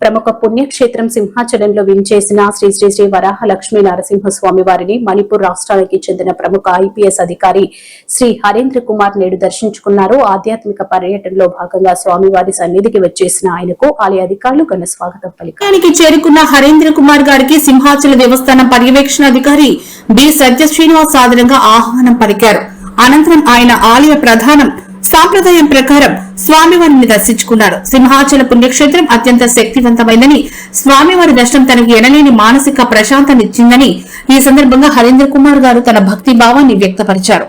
ప్రముఖ పుణ్యక్షేత్రం సింహాచలంలో వించేసిన శ్రీ శ్రీ శ్రీ వరాహ లక్ష్మీ నరసింహస్వామి వారిని మణిపూర్ రాష్ట్రానికి చెందిన ప్రముఖ ఐపీఎస్ అధికారి శ్రీ హరేంద్ర కుమార్ నేడు దర్శించుకున్నారు. ఆధ్యాత్మిక పర్యటనలో భాగంగా స్వామివారి సన్నిధికి వచ్చేసిన ఆయనకు ఆలయ అధికారులు ఘన స్వాగతం పలికారు. చేరుకున్న హరేంద్ర కుమార్ గారికి సింహాచల దేవస్థానం పర్యవేక్షణ అధికారి బి సత్య శ్రీనివాస్ సాదరంగా ఆహ్వానం పలికారు. అనంతరం ఆయన ఆలయ ప్రధానం సాంప్రదాయం ప్రకారం స్వామివారిని దర్శించుకున్నారు. సింహాచల పుణ్యక్షేత్రం అత్యంత శక్తివంతమైందని, స్వామివారి దర్శనం తనకు ఎనలేని మానసిక ప్రశాంతనిచ్చిందని ఈ సందర్భంగా హరేంద్ర కుమార్ గారు తన భక్తి భావాన్ని వ్యక్తపరిచారు.